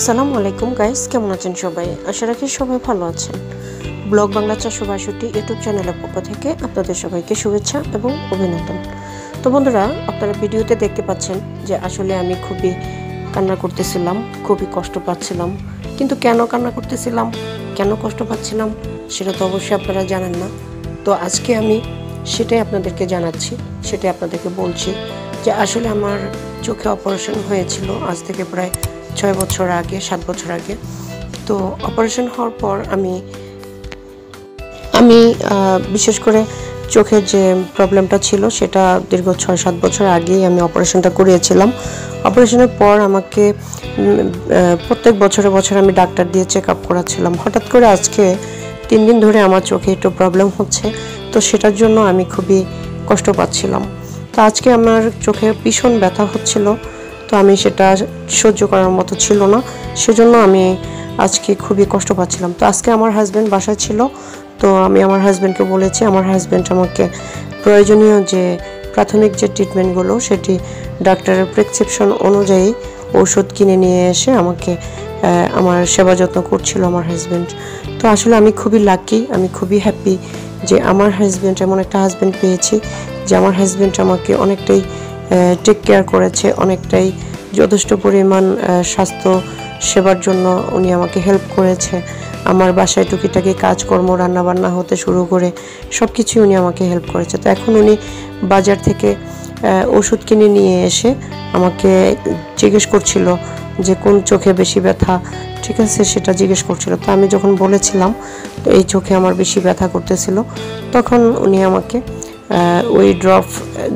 আসসালামু আলাইকুম গাইস, কেমন আছেন সবাই? আশা রাখি সবাই ভালো আছেন। ব্লগ বাংলা 462 ইউটিউব চ্যানেলের পক্ষ থেকে আপনাদের সবাইকে শুভেচ্ছা এবং অভিনন্দন। তো বন্ধুরা, আপনারা ভিডিওতে দেখতে পাচ্ছেন যে আসলে আমি খুবই কান্না করতেছিলাম, খুবই কষ্ট পাচ্ছিলাম। কিন্তু কেন কান্না করতেছিলাম, কেন কষ্ট পাচ্ছিলাম সেটা তো অবশ্যই আপনারা জানেন না। তো আজকে আমি সেটাই আপনাদেরকে জানাচ্ছি, সেটাই আপনাদেরকে বলছি যে আসলে আমার চোখে অপারেশন হয়েছিল আজ থেকে প্রায় 6 বছর আগে, 7 বছর আগে। তো অপারেশন হওয়ার পর আমি বিশেষ করে চোখের যে প্রবলেমটা ছিল সেটা দীর্ঘ 6-7 বছর আগেই আমি অপারেশনটা করিয়েছিলাম। অপারেশনের পর আমাকে প্রত্যেক বছরে আমি ডাক্তার দিয়ে চেক আপ করাচ্ছিলাম। হঠাৎ করে আজকে 3 দিন ধরে আমার চোখে একটু প্রবলেম হচ্ছে, তো সেটার জন্য আমি খুবই কষ্ট পাচ্ছিলাম। তো আজকে আমার চোখে ভীষণ ব্যথা হচ্ছিল, তো আমি সেটা সহ্য করার মতো ছিল না, সেজন্য আমি আজকে খুবই কষ্ট পাচ্ছিলাম। তো আজকে আমার হাজব্যান্ড বাসায় ছিল, তো আমি আমার হাজব্যান্ডকে বলেছি, আমার হাজব্যান্ড আমাকে প্রয়োজনীয় যে প্রাথমিক যে ট্রিটমেন্টগুলো সেটি ডাক্তারের প্রেসক্রিপশন অনুযায়ী ওষুধ কিনে নিয়ে এসে আমাকে আমার সেবা যত্ন করছিল আমার হাজব্যান্ড। তো আসলে আমি খুবই লাকি, আমি খুবই হ্যাপি যে আমার হাজব্যান্ড, এমন একটা হাজব্যান্ড পেয়েছি যে আমার হাজব্যান্ড আমাকে অনেকটাই টেক কেয়ার করেছে, অনেকটাই যথেষ্ট পরিমাণ স্বাস্থ্য সেবার জন্য উনি আমাকে হেল্প করেছে। আমার বাসায় টুকিটাকি কাজকর্ম, রান্নাবান্না হতে শুরু করে সব কিছুই উনি আমাকে হেল্প করেছে। তো এখন উনি বাজার থেকে ওষুধ কিনে নিয়ে এসে আমাকে জিজ্ঞেস করছিল যে কোন চোখে বেশি ব্যথা, ঠিক আছে, সেটা জিজ্ঞেস করছিল। তো আমি যখন বলেছিলাম তো এই চোখে আমার বেশি ব্যথা করতেছিল, তখন উনি আমাকে ওই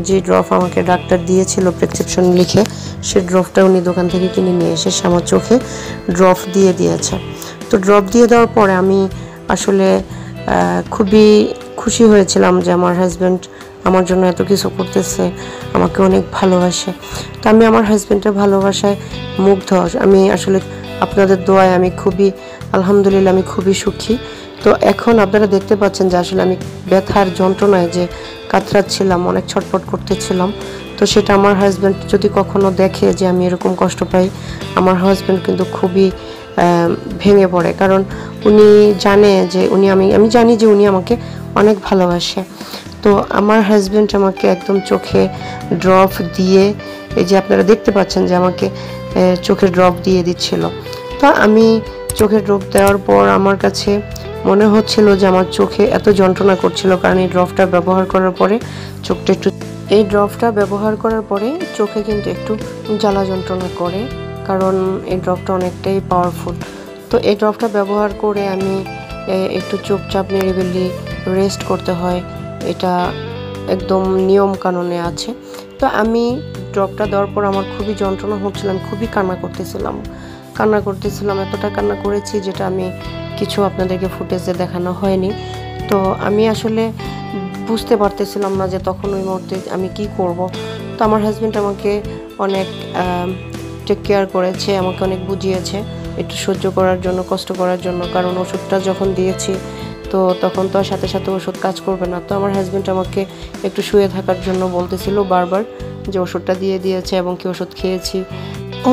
যে ড্রপ আমাকে ডাক্তার দিয়েছিল প্রেসক্রিপশন লিখে, সেই ড্রপটা উনি দোকান থেকে কিনে নিয়ে এসে আমার চোখে ড্রপ দিয়ে দিয়েছে। তো ড্রপ দিয়ে দেওয়ার পরে আমি আসলে খুবই খুশি হয়েছিলাম যে আমার হাজব্যান্ড আমার জন্য এত কিছু করতেছে, আমাকে অনেক ভালোবাসে। তো আমি আমার হাজব্যান্ডের ভালোবাসায় মুগ্ধ। আমি আসলে আপনাদের দোয়ায় আমি খুবই আলহামদুলিল্লাহ, আমি খুবই সুখী। তো এখন আপনারা দেখতে পাচ্ছেন যে আসলে আমি ব্যথার যন্ত্রণায় যে কাতরাচ্ছিলাম, অনেক ছটফট করতেছিলাম। তো সেটা আমার হাজব্যান্ড যদি কখনো দেখে যে আমি এরকম কষ্ট পাই, আমার হাজব্যান্ড কিন্তু খুবই ভেঙে পড়ে, কারণ উনি জানে যে আমি জানি যে উনি আমাকে অনেক ভালোবাসে। তো আমার হাজব্যান্ড আমাকে একদম চোখে ড্রপ দিয়ে, এই যে আপনারা দেখতে পাচ্ছেন যে আমাকে চোখে ড্রপ দিয়ে দিচ্ছিল। তো আমি চোখে ড্রপ দেওয়ার পর আমার কাছে মনে হচ্ছিল যে আমার চোখে এত যন্ত্রণা করছিল, কারণ এই ড্রপটা ব্যবহার করার পরে চোখে কিন্তু একটু জ্বালা যন্ত্রণা করে, কারণ এই ড্রপটা অনেকটাই পাওয়ারফুল। তো এই ড্রপটা ব্যবহার করে আমি একটু চুপচাপ নিরিবিলি রেস্ট করতে হয়, এটা একদম নিয়ম কানুনে আছে। তো আমি ড্রপটা দেওয়ার পর আমার খুবই যন্ত্রণা হচ্ছিল, আমি খুবই কান্না করতেছিলাম, এতটা কান্না করেছি যেটা আমি কিছু আপনাদেরকে ফুটেজে দেখানো হয়নি। তো আমি আসলে বুঝতে পারতেছিলাম না যে তখন ওই মুহূর্তে আমি কি করব। তো আমার হাজব্যান্ড আমাকে অনেক টেক কেয়ার করেছে, আমাকে অনেক বুঝিয়েছে একটু সহ্য করার জন্য, কষ্ট করার জন্য, কারণ ওষুধটা যখন দিয়েছি তো তখন তো সাথে সাথে ওষুধ কাজ করবে না। তো আমার হাজব্যান্ড আমাকে একটু শুয়ে থাকার জন্য বলতেছিল বারবার, যে ওষুধটা দিয়ে দিয়েছে এবং কি ওষুধ খেয়েছি।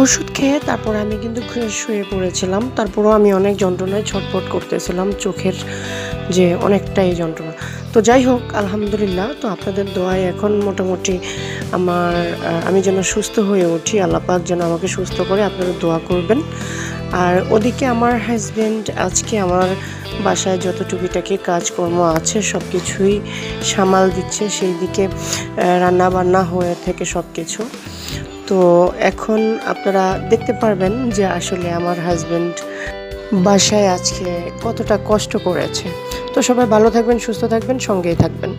ওষুধ খেয়ে তারপর আমি কিন্তু শুয়ে পড়েছিলাম, তারপরও আমি অনেক যন্ত্রণায় ছটফট করতেছিলাম, চোখের যে অনেকটাই যন্ত্রণা। তো যাই হোক, আলহামদুলিল্লাহ। তো আপনাদের দোয়ায় এখন মোটামুটি আমি যেন সুস্থ হয়ে উঠি, আল্লাহ পাক যেন আমাকে সুস্থ করে, আপনারা দোয়া করবেন। আর ওদিকে আমার হাজব্যান্ড আজকে আমার বাসায় যত টুকিটাকি কাজকর্ম আছে সব কিছুই সামাল দিচ্ছে, সেই দিকে রান্না বান্না হয়ে থেকে সব কিছু। তো এখন আপনারা দেখতে পারবেন যে আসলে আমার হাজব্যান্ড বাসায় আজকে কতটা কষ্ট করেছে। তো সবাই ভালো থাকবেন, সুস্থ থাকবেন, সঙ্গেই থাকবেন।